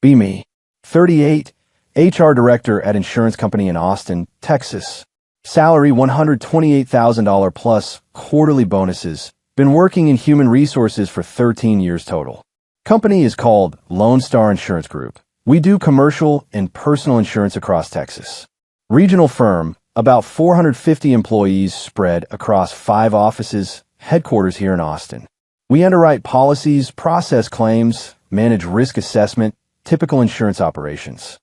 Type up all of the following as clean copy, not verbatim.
Be me. 38, HR director at insurance company in Austin, Texas. Salary $128,000 plus quarterly bonuses. Been working in human resources for 13 years total. Company is called Lone Star Insurance Group. We do commercial and personal insurance across Texas. Regional firm, about 450 employees spread across 5 offices, headquarters here in Austin. We underwrite policies, process claims, manage risk assessment, typical insurance operations.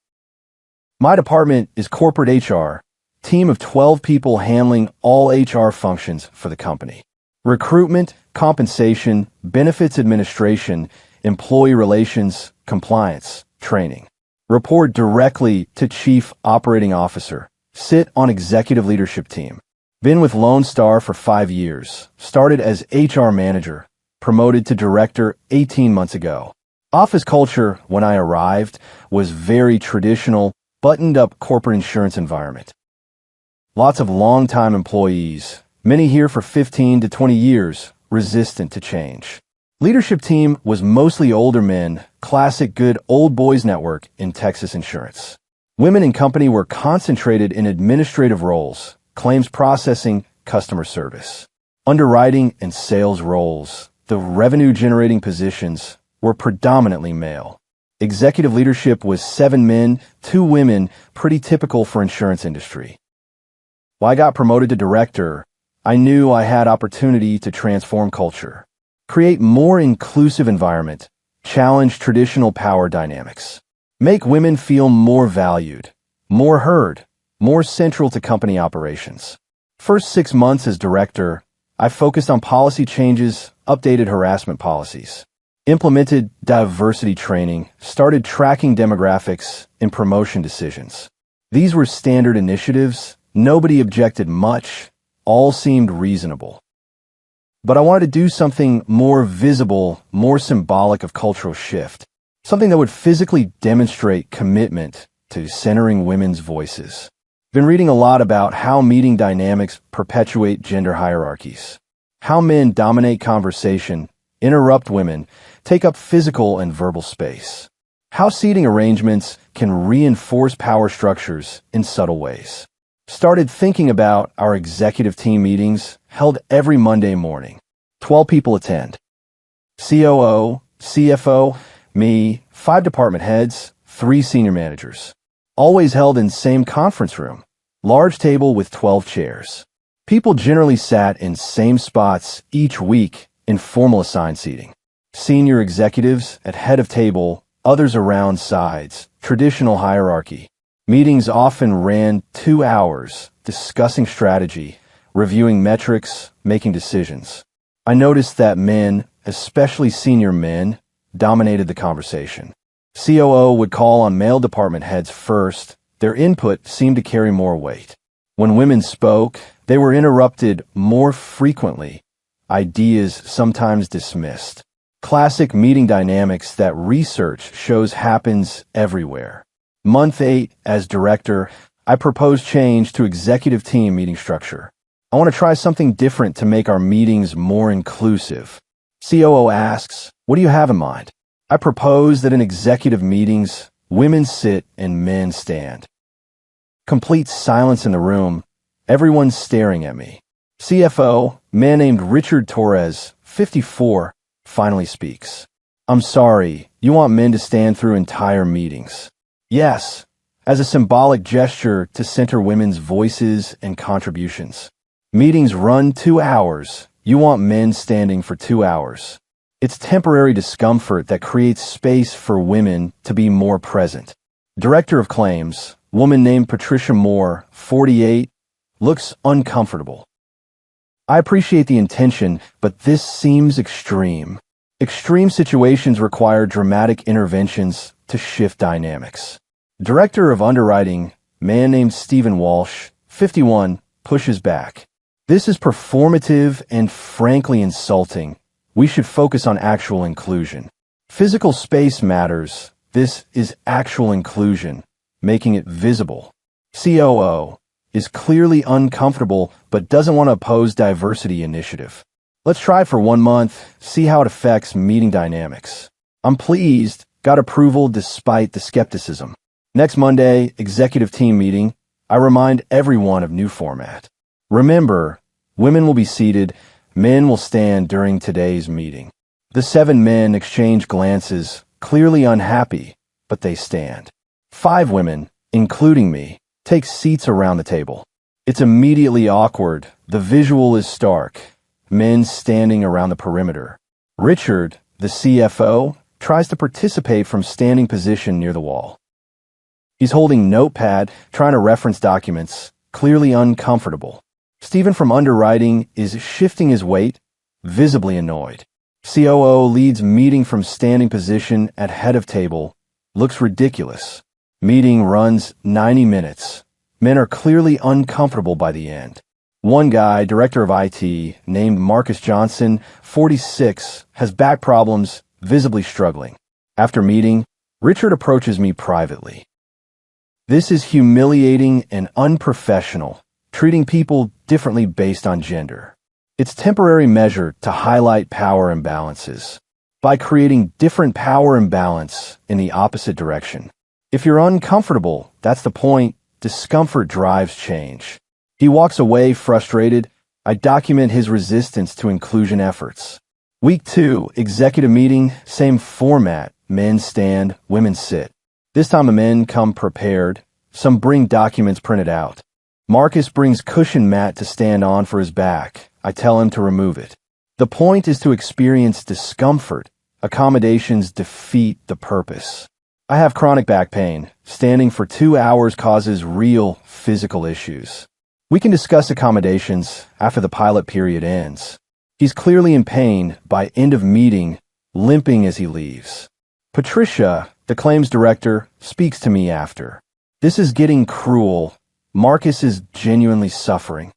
My department is corporate HR, team of 12 people handling all HR functions for the company. Recruitment, compensation, benefits administration, employee relations, compliance, training. Report directly to Chief Operating Officer. Sit on executive leadership team. Been with Lone Star for 5 years. Started as HR manager. Promoted to director 18 months ago. Office culture, when I arrived, was very traditional, buttoned-up corporate insurance environment. Lots of long-time employees, many here for 15 to 20 years, resistant to change. Leadership team was mostly older men, classic good old boys network in Texas insurance. Women in company were concentrated in administrative roles, claims processing, customer service. Underwriting and sales roles, the revenue-generating positions, were predominantly male. Executive leadership was 7 men, 2 women, pretty typical for insurance industry. When I got promoted to director, I knew I had opportunity to transform culture, create more inclusive environment, challenge traditional power dynamics, make women feel more valued, more heard, more central to company operations. First 6 months as director, I focused on policy changes, updated harassment policies, implemented diversity training, started tracking demographics in promotion decisions. These were standard initiatives. Nobody objected much. All seemed reasonable. But I wanted to do something more visible, more symbolic of cultural shift, something that would physically demonstrate commitment to centering women's voices. Been reading a lot about how meeting dynamics perpetuate gender hierarchies, how men dominate conversation, interrupt women, take up physical and verbal space, how seating arrangements can reinforce power structures in subtle ways. Started thinking about our executive team meetings held every Monday morning. 12 people attend. COO, CFO, me, 5 department heads, 3 senior managers. Always held in same conference room. Large table with 12 chairs. People generally sat in same spots each week in formal assigned seating. Senior executives at head of table, others around sides, traditional hierarchy. Meetings often ran 2 hours, discussing strategy, reviewing metrics, making decisions. I noticed that men, especially senior men, dominated the conversation. COO would call on male department heads first. Their input seemed to carry more weight. When women spoke, they were interrupted more frequently. Ideas sometimes dismissed. Classic meeting dynamics that research shows happens everywhere. Month 8, as director, I proposed change to executive team meeting structure. I want to try something different to make our meetings more inclusive. COO asks, "What do you have in mind?" I propose that in executive meetings, women sit and men stand. Complete silence in the room. Everyone's staring at me. CFO, man named Richard Torres, 54, finally speaks. "I'm sorry, you want men to stand through entire meetings." Yes, as a symbolic gesture to center women's voices and contributions. Meetings run 2 hours. You want men standing for 2 hours. It's temporary discomfort that creates space for women to be more present. Director of Claims, woman named Patricia Moore, 48, looks uncomfortable. I appreciate the intention, but this seems extreme. Extreme situations require dramatic interventions to shift dynamics. Director of Underwriting, man named Stephen Walsh, 51, pushes back. This is performative and frankly insulting. We should focus on actual inclusion. Physical space matters. This is actual inclusion, making it visible. COO is clearly uncomfortable but doesn't want to oppose diversity initiative. Let's try for 1 month, see how it affects meeting dynamics. I'm pleased, got approval despite the skepticism. Next Monday, executive team meeting, I remind everyone of new format. Remember, women will be seated, men will stand during today's meeting. The 7 men exchange glances, clearly unhappy, but they stand. 5 women, including me, take seats around the table. It's immediately awkward. The visual is stark. Men standing around the perimeter. Richard, the CFO, tries to participate from standing position near the wall. He's holding notepad, trying to reference documents, clearly uncomfortable. Stephen from underwriting is shifting his weight, visibly annoyed. COO leads meeting from standing position at head of table, looks ridiculous. Meeting runs 90 minutes. Men are clearly uncomfortable by the end. One guy, director of IT, named Marcus Johnson, 46, has back problems, visibly struggling. After meeting, Richard approaches me privately. This is humiliating and unprofessional, treating people differently based on gender. It's temporary measure to highlight power imbalances by creating different power imbalance in the opposite direction. If you're uncomfortable, that's the point. Discomfort drives change. He walks away frustrated. I document his resistance to inclusion efforts. Week 2, executive meeting, same format. Men stand, women sit. This time the men come prepared. Some bring documents printed out. Marcus brings cushion mat to stand on for his back. I tell him to remove it. The point is to experience discomfort. Accommodations defeat the purpose. I have chronic back pain. Standing for 2 hours causes real physical issues. We can discuss accommodations after the pilot period ends. He's clearly in pain by end of meeting, limping as he leaves. Patricia, the claims director, speaks to me after. This is getting cruel. Marcus is genuinely suffering.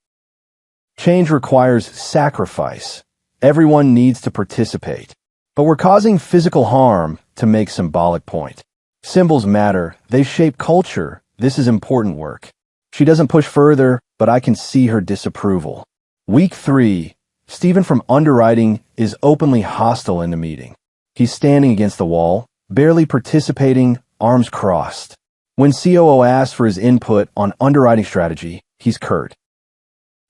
Change requires sacrifice. Everyone needs to participate. But we're causing physical harm to make symbolic point. Symbols matter. They shape culture. This is important work. She doesn't push further, but I can see her disapproval. Week 3, Stephen from underwriting is openly hostile in the meeting. He's standing against the wall, barely participating, arms crossed. When COO asks for his input on underwriting strategy, he's curt.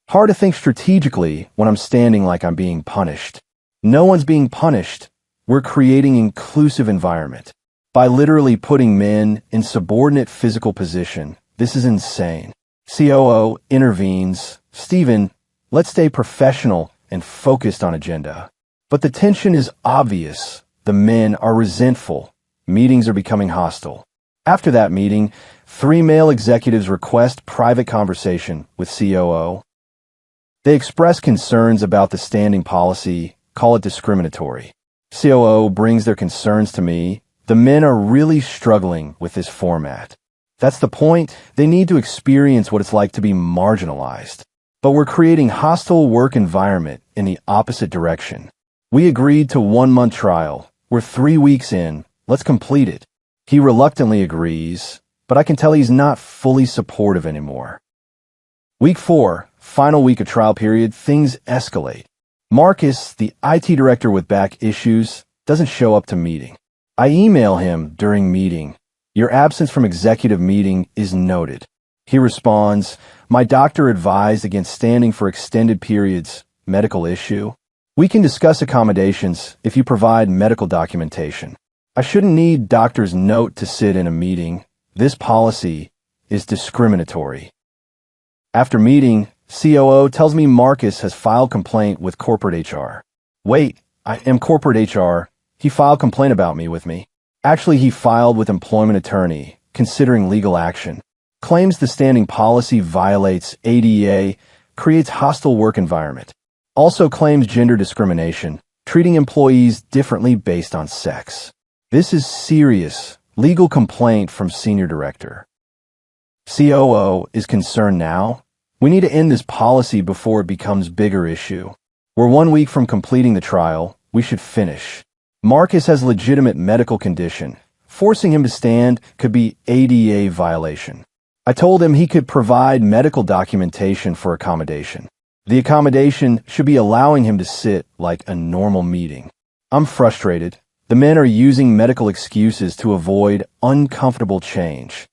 Hard to think strategically when I'm standing like I'm being punished. No one's being punished. We're creating inclusive environment. By literally putting men in subordinate physical position. This is insane. COO intervenes. Stephen, let's stay professional and focused on agenda. But the tension is obvious. The men are resentful. Meetings are becoming hostile. After that meeting, 3 male executives request private conversation with COO. They express concerns about the standing policy, call it discriminatory. COO brings their concerns to me. The men are really struggling with this format. That's the point. They need to experience what it's like to be marginalized. But we're creating hostile work environment in the opposite direction. We agreed to 1-month trial. We're 3 weeks in. Let's complete it. He reluctantly agrees, but I can tell he's not fully supportive anymore. Week 4, final week of trial period, things escalate. Marcus, the IT director with back issues, doesn't show up to meeting. I email him during meeting. Your absence from executive meeting is noted. He responds, my doctor advised against standing for extended periods, medical issue. We can discuss accommodations if you provide medical documentation. I shouldn't need doctor's note to sit in a meeting. This policy is discriminatory. After meeting, COO tells me Marcus has filed complaint with corporate HR. Wait, I am corporate HR. He filed complaint about me with me. Actually, he filed with employment attorney, considering legal action. Claims the standing policy violates ADA, creates hostile work environment. Also claims gender discrimination, treating employees differently based on sex. This is serious. Legal complaint from senior director. COO is concerned now. We need to end this policy before it becomes bigger issue. We're 1 week from completing the trial. We should finish. Marcus has legitimate medical condition. Forcing him to stand could be ADA violation. I told him he could provide medical documentation for accommodation. The accommodation should be allowing him to sit like a normal meeting. I'm frustrated. The men are using medical excuses to avoid uncomfortable change.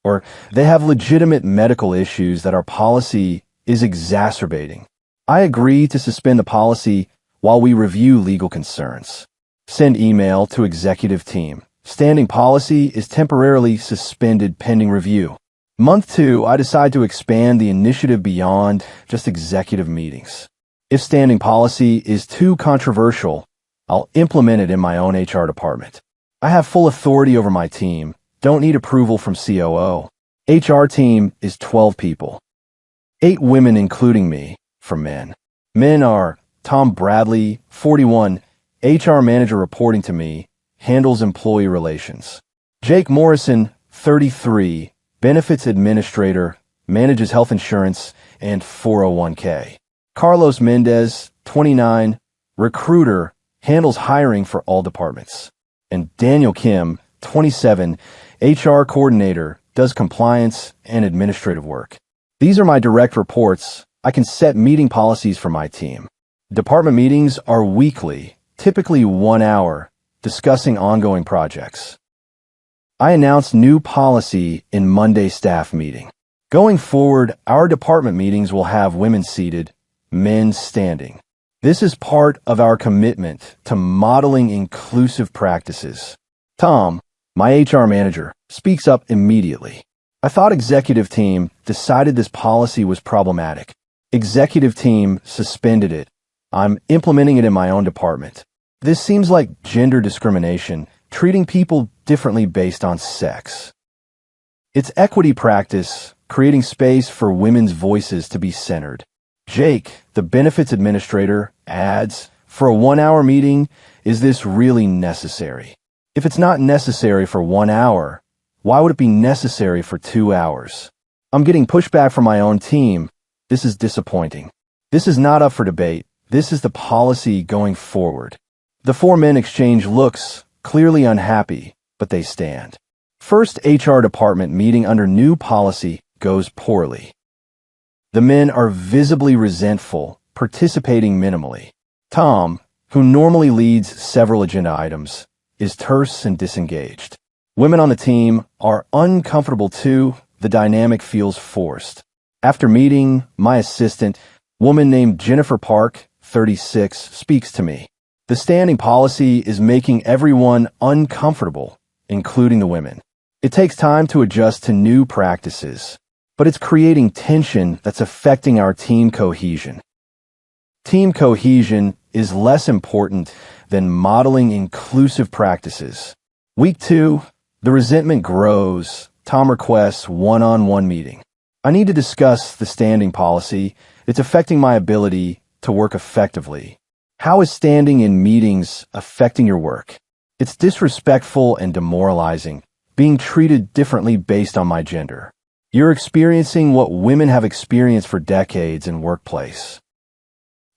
Or they have legitimate medical issues that our policy is exacerbating. I agree to suspend the policy while we review legal concerns. Send email to executive team. Standing policy is temporarily suspended pending review. Month 2, I decide to expand the initiative beyond just executive meetings. If standing policy is too controversial, I'll implement it in my own HR department. I have full authority over my team, don't need approval from COO. HR team is 12 people. 8 women including me, for men. Men are Tom Bradley, 41, HR manager reporting to me, handles employee relations. Jake Morrison, 33, benefits administrator, manages health insurance and 401k. Carlos Mendez, 29, recruiter, handles hiring for all departments. And Daniel Kim, 27, HR coordinator, does compliance and administrative work. These are my direct reports. I can set meeting policies for my team. Department meetings are weekly, typically 1 hour, discussing ongoing projects. I announced new policy in Monday staff meeting. Going forward, our department meetings will have women seated, men standing. This is part of our commitment to modeling inclusive practices. Tom, my HR manager, speaks up immediately. I thought executive team decided this policy was problematic. Executive team suspended it. I'm implementing it in my own department. This seems like gender discrimination, treating people differently based on sex. It's equity practice, creating space for women's voices to be centered. Jake, the benefits administrator, adds, for a 1-hour meeting, is this really necessary? If it's not necessary for 1 hour, why would it be necessary for 2 hours? I'm getting pushback from my own team. This is disappointing. This is not up for debate. This is the policy going forward. The 4 men exchange looks, clearly unhappy, but they stand. First HR department meeting under new policy goes poorly. The men are visibly resentful, participating minimally. Tom, who normally leads several agenda items, is terse and disengaged. Women on the team are uncomfortable too. The dynamic feels forced. After meeting, my assistant, woman named Jennifer Park, 36, speaks to me. The standing policy is making everyone uncomfortable, including the women. It takes time to adjust to new practices, but it's creating tension that's affecting our team cohesion. Team cohesion is less important than modeling inclusive practices. Week 2, the resentment grows. Tom requests one-on-one meeting. I need to discuss the standing policy. It's affecting my ability to work effectively. How is standing in meetings affecting your work? It's disrespectful and demoralizing, being treated differently based on my gender. You're experiencing what women have experienced for decades in workplace.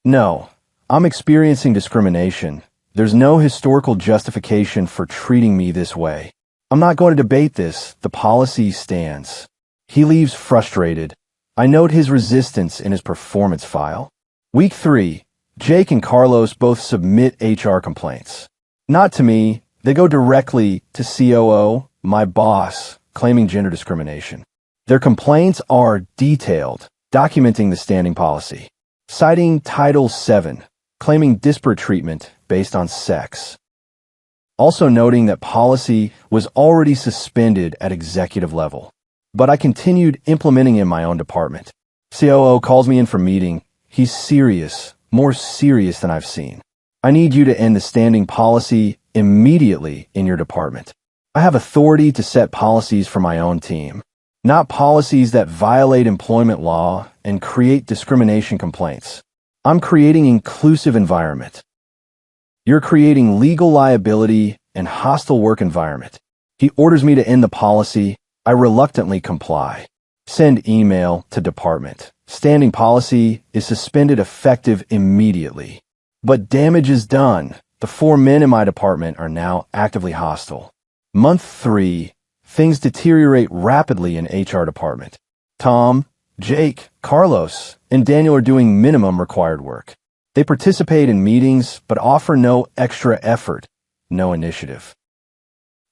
No, I'm experiencing discrimination. There's no historical justification for treating me this way. I'm not going to debate this. The policy stands. He leaves frustrated. I note his resistance in his performance file. Week 3, Jake and Carlos both submit HR complaints. Not to me, they go directly to COO, my boss, claiming gender discrimination. Their complaints are detailed, documenting the standing policy, citing Title VII, claiming disparate treatment based on sex. Also noting that policy was already suspended at executive level, but I continued implementing in my own department. COO calls me in for meeting. He's serious, more serious than I've seen. I need you to end the standing policy immediately in your department. I have authority to set policies for my own team, not policies that violate employment law and create discrimination complaints. I'm creating inclusive environment. You're creating legal liability and hostile work environment. He orders me to end the policy. I reluctantly comply. Send email to department. Standing policy is suspended effective immediately. But damage is done. The 4 men in my department are now actively hostile. Month 3, things deteriorate rapidly in HR department. Tom, Jake, Carlos, and Daniel are doing minimum required work. They participate in meetings but offer no extra effort. no initiative.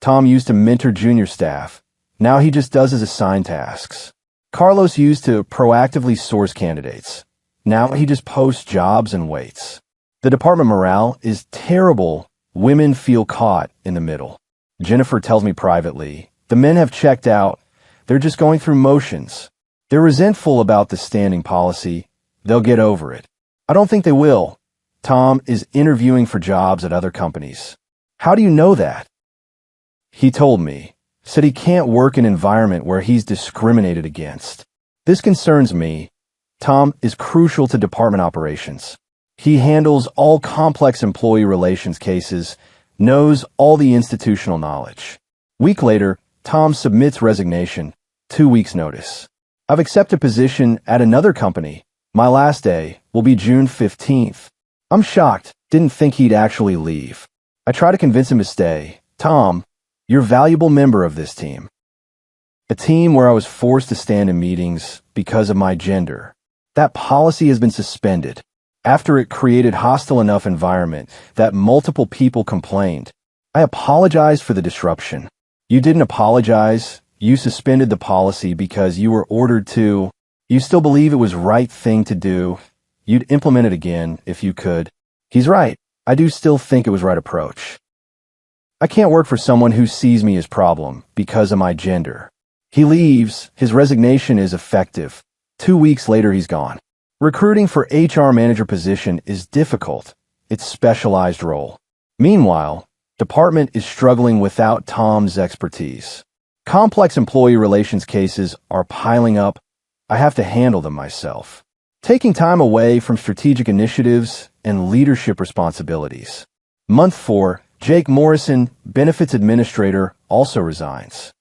Tom used to mentor junior staff. Now he just does his assigned tasks. Carlos used to proactively source candidates. Now he just posts jobs and waits. The department morale is terrible. Women feel caught in the middle. Jennifer tells me privately, the men have checked out. They're just going through motions. They're resentful about the standing policy. They'll get over it. I don't think they will. Tom is interviewing for jobs at other companies. How do you know that? He told me. Said he can't work in an environment where he's discriminated against. This concerns me. Tom is crucial to department operations. He handles all complex employee relations cases, knows all the institutional knowledge. Week later, Tom submits resignation, 2 weeks notice. I've accepted position at another company. My last day will be June 15th. I'm shocked, didn't think he'd actually leave. I try to convince him to stay. Tom, you're a valuable member of this team. A team where I was forced to stand in meetings because of my gender. That policy has been suspended after it created hostile enough environment that multiple people complained. I apologized for the disruption. You didn't apologize. You suspended the policy because you were ordered to. You still believe it was right thing to do. You'd implement it again if you could. He's right. I do still think it was right approach. I can't work for someone who sees me as problem because of my gender. He leaves. His resignation is effective. 2 weeks later, he's gone. Recruiting for HR manager position is difficult. It's specialized role. Meanwhile, department is struggling without Tom's expertise. Complex employee relations cases are piling up. I have to handle them myself. Taking time away from strategic initiatives and leadership responsibilities. Month 4, Jake Morrison, benefits administrator, also resigns.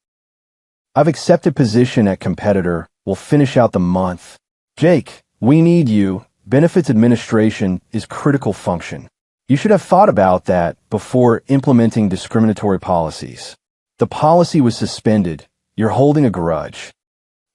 I've accepted position at competitor. Will finish out the month. Jake, we need you. Benefits administration is critical function. You should have thought about that before implementing discriminatory policies. The policy was suspended. You're holding a grudge.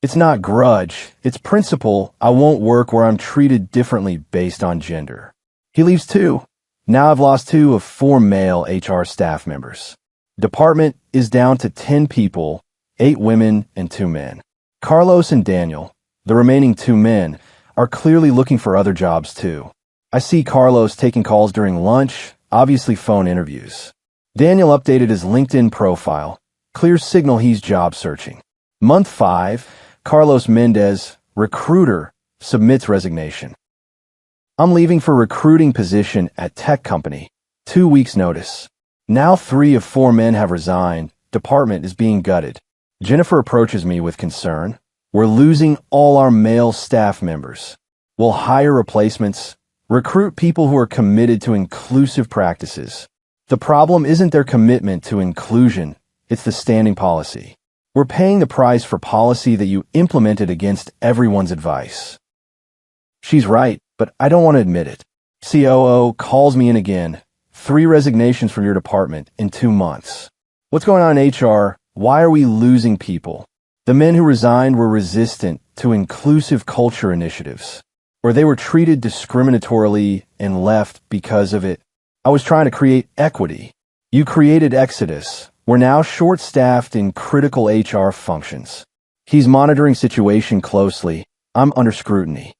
It's not grudge. It's principle. I won't work where I'm treated differently based on gender. He leaves too. Now I've lost 2 of 4 male HR staff members. Department is down to 10 people, 8 women and 2 men. Carlos and Daniel, the remaining 2 men, are clearly looking for other jobs too. I see Carlos taking calls during lunch, obviously phone interviews. Daniel updated his LinkedIn profile, clear signal he's job searching. Month 5, Carlos Mendez, recruiter, submits resignation. I'm leaving for recruiting position at tech company, 2 weeks notice. Now 3 of 4 men have resigned. Department is being gutted. Jennifer approaches me with concern. We're losing all our male staff members. We'll hire replacements, recruit people who are committed to inclusive practices. The problem isn't their commitment to inclusion, it's the standing policy. We're paying the price for policy that you implemented against everyone's advice. She's right, but I don't want to admit it. COO calls me in again. 3 resignations from your department in 2 months. What's going on in HR? Why are we losing people? The men who resigned were resistant to inclusive culture initiatives, or they were treated discriminatorily and left because of it. I was trying to create equity. You created exodus. We're now short-staffed in critical HR functions. He's monitoring situation closely. I'm under scrutiny.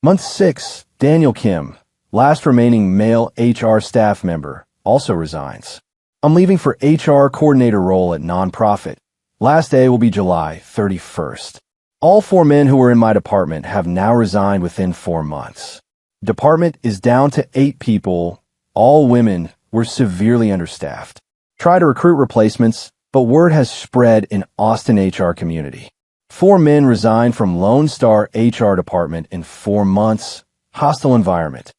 Month 6, Daniel Kim, last remaining male HR staff member, also resigns. I'm leaving for HR coordinator role at nonprofit. Last day will be July 31st. All 4 men who were in my department have now resigned within 4 months. Department is down to 8 people. All women. Were severely understaffed. Try to recruit replacements, but word has spread in Austin HR community. 4 men resigned from Lone Star HR department in 4 months. Hostile environment.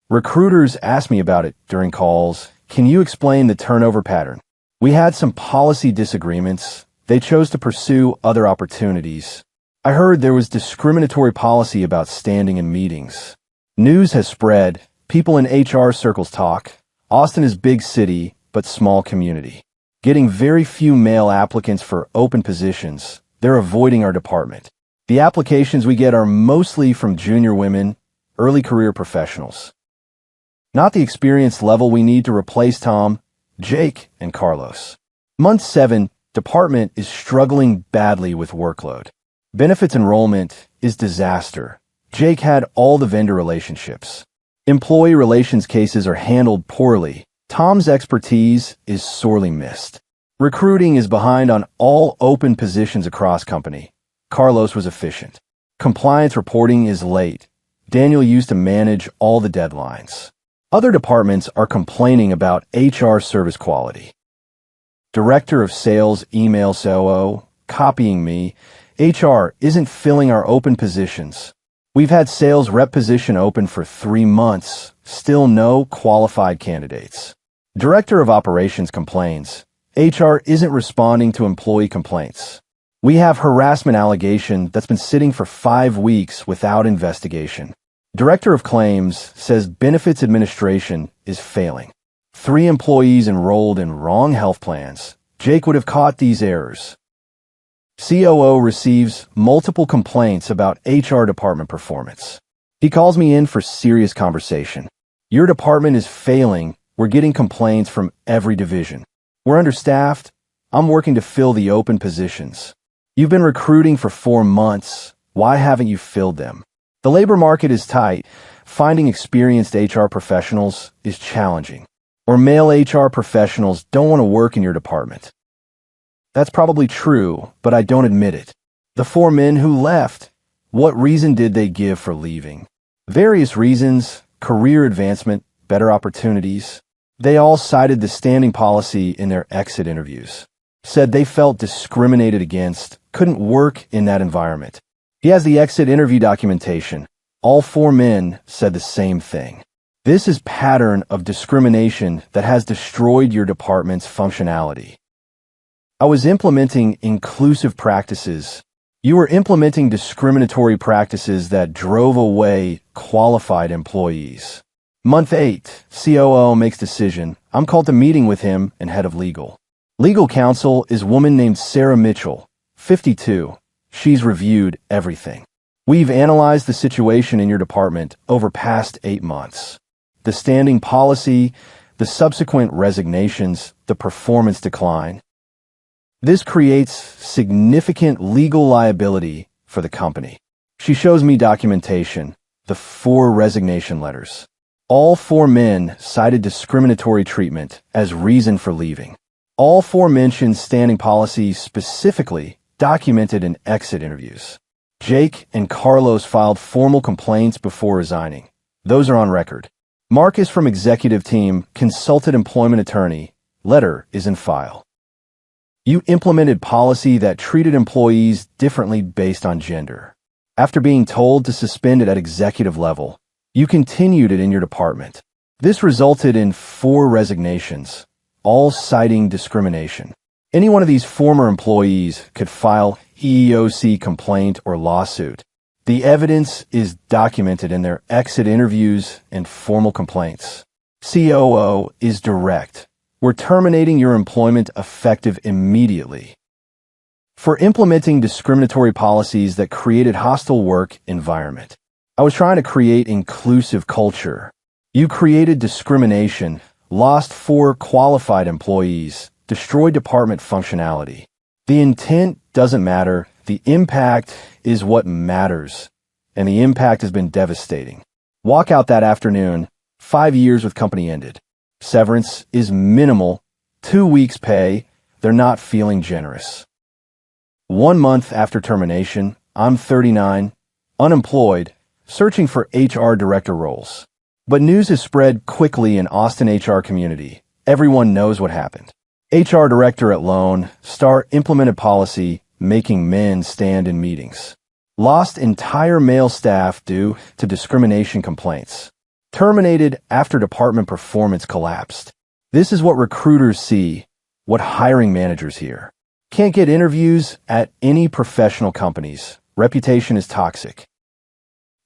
Recruiters asked me about it during calls. Can you explain the turnover pattern? We had some policy disagreements. They chose to pursue other opportunities. I heard there was discriminatory policy about standing in meetings. News has spread. People in HR circles talk. Austin is big city, but small community. Getting very few male applicants for open positions. They're avoiding our department. The applications we get are mostly from junior women, early career professionals. Not the experience level we need to replace Tom, Jake, and Carlos. Month 7, department is struggling badly with workload. Benefits enrollment is disaster. Jake had all the vendor relationships. Employee relations cases are handled poorly. Tom's expertise is sorely missed. Recruiting is behind on all open positions across company. Carlos was efficient. Compliance reporting is late. Daniel used to manage all the deadlines. Other departments are complaining about HR service quality. Director of Sales emails COO, copying me. HR isn't filling our open positions. We've had sales rep position open for 3 months. Still no qualified candidates. Director of Operations complains. HR isn't responding to employee complaints. We have harassment allegation that's been sitting for 5 weeks without investigation. Director of Claims says benefits administration is failing. 3 employees enrolled in wrong health plans. Jake would have caught these errors. COO receives multiple complaints about HR department performance. He calls me in for serious conversation. Your department is failing. We're getting complaints from every division. We're understaffed. I'm working to fill the open positions. You've been recruiting for 4 months. Why haven't you filled them? The labor market is tight. Finding experienced HR professionals is challenging. Or male HR professionals don't want to work in your department. That's probably true, but I don't admit it. The 4 men who left, what reason did they give for leaving? Various reasons: career advancement, better opportunities. They all cited the standing policy in their exit interviews. Said they felt discriminated against, couldn't work in that environment. He has the exit interview documentation. All 4 men said the same thing. This is pattern of discrimination that has destroyed your department's functionality. I was implementing inclusive practices. You were implementing discriminatory practices that drove away qualified employees. Month 8, COO makes decision. I'm called to meeting with him and head of legal. Legal counsel is woman named Sarah Mitchell, 52. She's reviewed everything. We've analyzed the situation in your department over past 8 months. The standing policy, the subsequent resignations, the performance decline. This creates significant legal liability for the company. She shows me documentation, the 4 resignation letters. All 4 men cited discriminatory treatment as reason for leaving. All 4 mentioned standing policy specifically documented in exit interviews. Jake and Carlos filed formal complaints before resigning. Those are on record. Marcus from executive team consulted employment attorney. Letter is in file. You implemented policy that treated employees differently based on gender. After being told to suspend it at executive level, you continued it in your department. This resulted in 4 resignations, all citing discrimination. Any one of these former employees could file EEOC complaint or lawsuit. The evidence is documented in their exit interviews and formal complaints. COO is direct. We're terminating your employment effective immediately. For implementing discriminatory policies that created hostile work environment. I was trying to create inclusive culture. You created discrimination, lost 4 qualified employees, destroyed department functionality. The intent doesn't matter. The impact is what matters. And the impact has been devastating. Walkout that afternoon. 5 years with company ended. Severance is minimal. 2 weeks pay. They're not feeling generous. 1 month after termination, I'm 39, unemployed, searching for HR director roles. But news is spread quickly in Austin HR community. Everyone knows what happened. HR director at Lone Star implemented policy making men stand in meetings. Lost entire male staff due to discrimination complaints. Terminated after department performance collapsed. This is what recruiters see, what hiring managers hear. Can't get interviews at any professional companies. Reputation is toxic.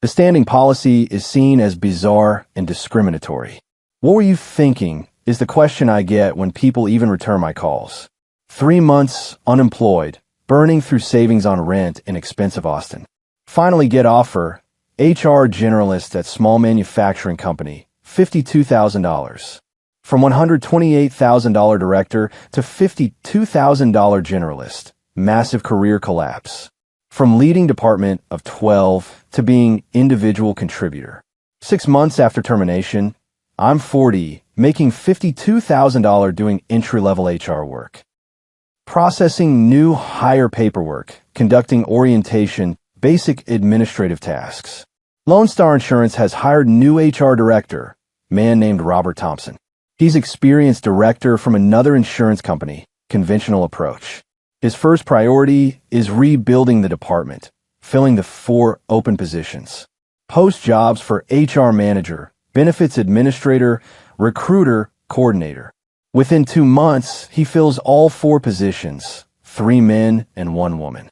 The standing policy is seen as bizarre and discriminatory. What were you thinking is the question I get when people even return my calls. 3 months unemployed, burning through savings on rent in expensive Austin. Finally get offer, HR generalist at small manufacturing company, $52,000. From $128,000 director to $52,000 generalist. Massive career collapse. From leading department of 12 to being individual contributor. 6 months after termination, I'm 40, making $52,000 doing entry-level HR work. Processing new hire paperwork, conducting orientation, basic administrative tasks. Lone Star Insurance has hired new HR director, man named Robert Thompson. He's experienced director from another insurance company, conventional approach. His first priority is rebuilding the department, filling the 4 open positions. Post jobs for HR manager, benefits administrator, recruiter, coordinator. Within 2 months, he fills all 4 positions, 3 men and 1 woman.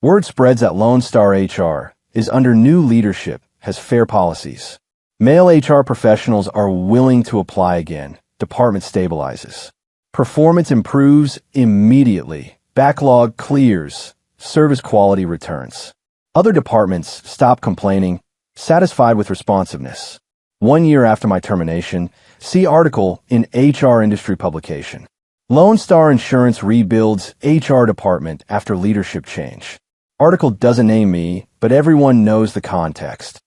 Word spreads that Lone Star HR is under new leadership, has fair policies. Male HR professionals are willing to apply again. Department stabilizes. Performance improves immediately. Backlog clears. Service quality returns. Other departments stop complaining, satisfied with responsiveness. 1 year after my termination, see article in HR industry publication. Lone Star Insurance rebuilds HR department after leadership change. Article doesn't name me, but everyone knows the context.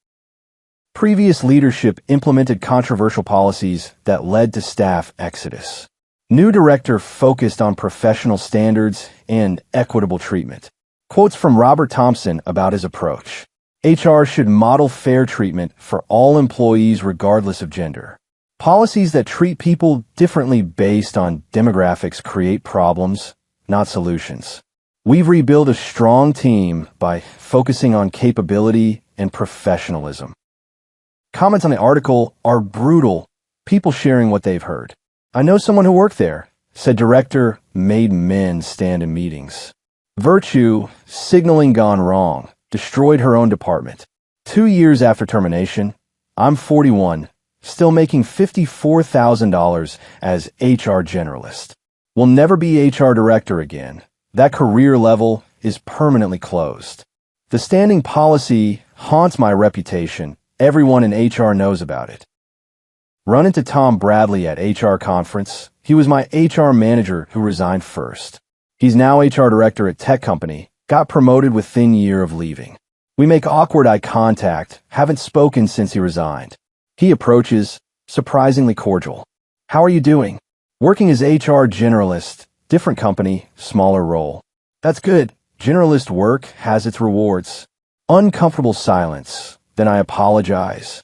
Previous leadership implemented controversial policies that led to staff exodus. New director focused on professional standards and equitable treatment. Quotes from Robert Thompson about his approach. HR should model fair treatment for all employees regardless of gender. Policies that treat people differently based on demographics create problems, not solutions. We've rebuilt a strong team by focusing on capability and professionalism. Comments on the article are brutal, people sharing what they've heard. I know someone who worked there, said director made men stand in meetings. Virtue, signaling gone wrong, destroyed her own department. 2 years after termination, I'm 41, still making $54,000 as HR generalist. Will never be HR director again. That career level is permanently closed. The standing policy haunts my reputation. Everyone in HR knows about it. Run into Tom Bradley at HR conference. He was my HR manager who resigned first. He's now HR director at tech company, got promoted within year of leaving. We make awkward eye contact, haven't spoken since he resigned. He approaches, surprisingly cordial. How are you doing? Working as HR generalist, different company, smaller role. That's good. Generalist work has its rewards. Uncomfortable silence. Then I apologize.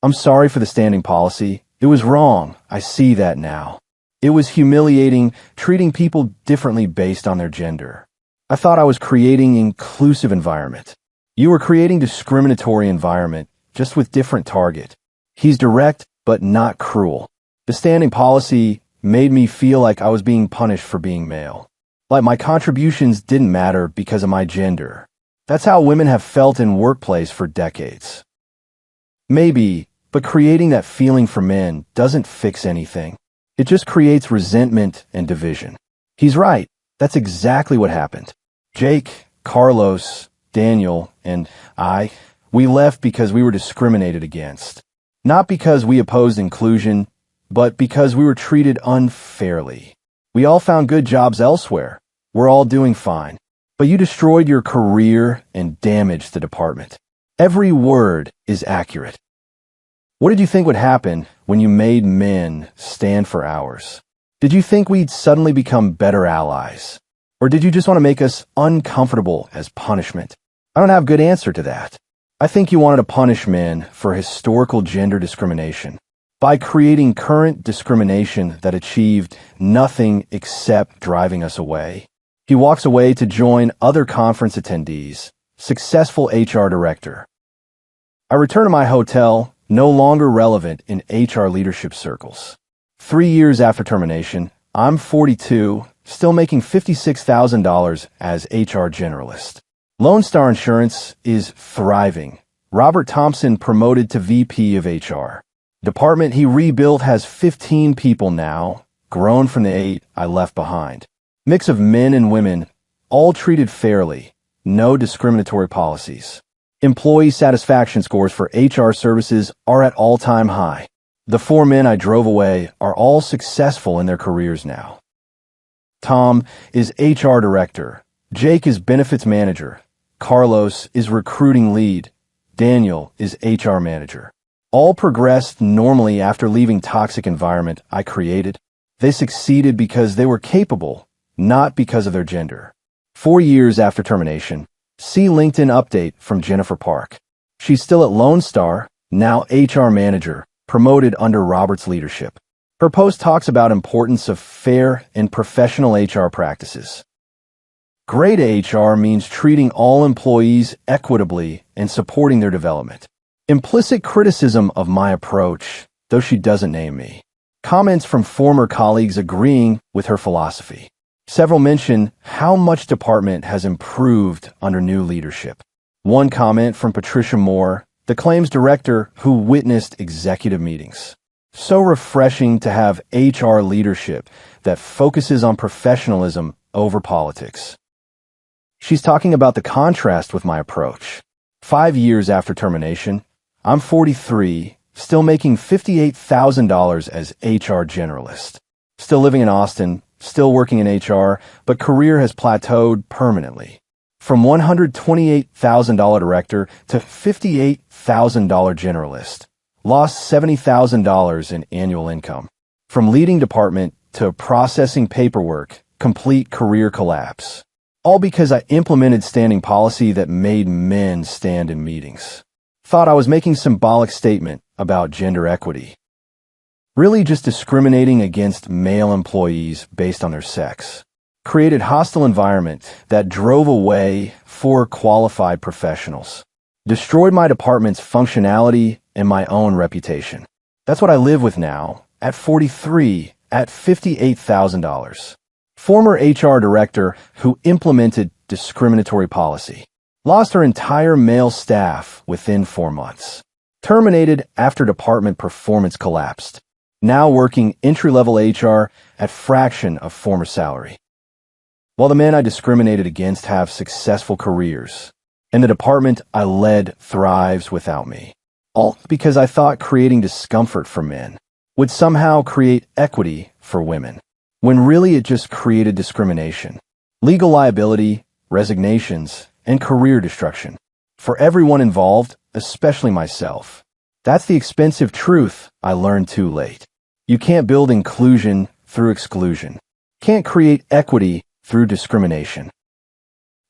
I'm sorry for the standing policy. It was wrong. I see that now. It was humiliating, treating people differently based on their gender. I thought I was creating inclusive environment. You were creating discriminatory environment, just with different target. He's direct, but not cruel. The standing policy made me feel like I was being punished for being male. Like my contributions didn't matter because of my gender. That's how women have felt in workplace for decades. Maybe, but creating that feeling for men doesn't fix anything. It just creates resentment and division. He's right. That's exactly what happened. Jake, Carlos, Daniel, and we left because we were discriminated against. Not because we opposed inclusion, but because we were treated unfairly. We all found good jobs elsewhere. We're all doing fine. But you destroyed your career and damaged the department. Every word is accurate. What did you think would happen when you made men stand for hours? Did you think we'd suddenly become better allies? Or did you just want to make us uncomfortable as punishment? I don't have a good answer to that. I think you wanted to punish men for historical gender discrimination by creating current discrimination that achieved nothing except driving us away. He walks away to join other conference attendees, successful HR director. I return to my hotel, no longer relevant in HR leadership circles. 3 years after termination, I'm 42, still making $56,000 as HR generalist. Lone Star Insurance is thriving. Robert Thompson promoted to VP of HR. Department he rebuilt has 15 people now, grown from the 8 I left behind. Mix of men and women, all treated fairly, no discriminatory policies. Employee satisfaction scores for HR services are at all-time high. The 4 men I drove away are all successful in their careers now. Tom is HR director. Jake is benefits manager. Carlos is recruiting lead. Daniel is HR manager. All progressed normally after leaving toxic environment I created. They succeeded because they were capable, not because of their gender. 4 years after termination, see LinkedIn update from Jennifer Park. She's still at Lone Star, now HR manager, promoted under Robert's leadership. Her post talks about importance of fair and professional HR practices. Great HR means treating all employees equitably and supporting their development. Implicit criticism of my approach, though she doesn't name me. Comments from former colleagues agreeing with her philosophy. Several mention how much department has improved under new leadership. One comment from Patricia Moore, the claims director who witnessed executive meetings. So refreshing to have HR leadership that focuses on professionalism over politics. She's talking about the contrast with my approach. 5 years after termination, I'm 43, still making $58,000 as HR generalist. Still living in Austin, still working in HR, but career has plateaued permanently. From $128,000 director to $58,000 generalist. Lost $70,000 in annual income. From leading department to processing paperwork, complete career collapse. All because I implemented standing policy that made men stand in meetings. Thought I was making symbolic statement about gender equity. Really just discriminating against male employees based on their sex. Created hostile environment that drove away 4 qualified professionals. Destroyed my department's functionality and my own reputation. That's what I live with now, at 43, at $58,000. Former HR director who implemented discriminatory policy. Lost her entire male staff within 4 months. Terminated after department performance collapsed. Now working entry-level HR at fraction of former salary. While the men I discriminated against have successful careers, and the department I led thrives without me. All because I thought creating discomfort for men would somehow create equity for women, when really it just created discrimination, legal liability, resignations, and career destruction. For everyone involved, especially myself. That's the expensive truth I learned too late. You can't build inclusion through exclusion. Can't create equity through discrimination.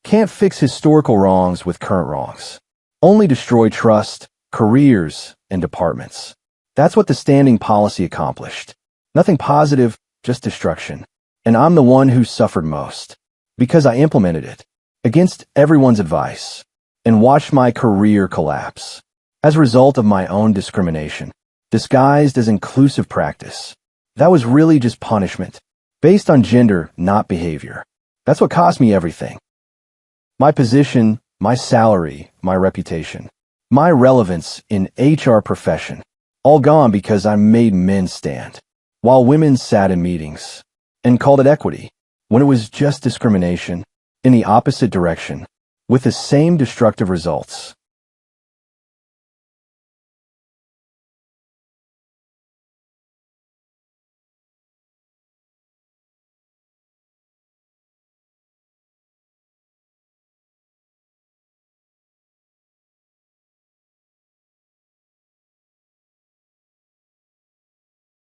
Can't fix historical wrongs with current wrongs. Only destroy trust, careers, and departments. That's what the standing policy accomplished. Nothing positive, just destruction. And I'm the one who suffered most. Because I implemented it. Against everyone's advice. And watched my career collapse. As a result of my own discrimination. Disguised as inclusive practice. That was really just punishment. Based on gender, not behavior. That's what cost me everything. My position, my salary, my reputation. My relevance in HR profession. All gone because I made men stand. While women sat in meetings. And called it equity. When it was just discrimination. In the opposite direction. With the same destructive results.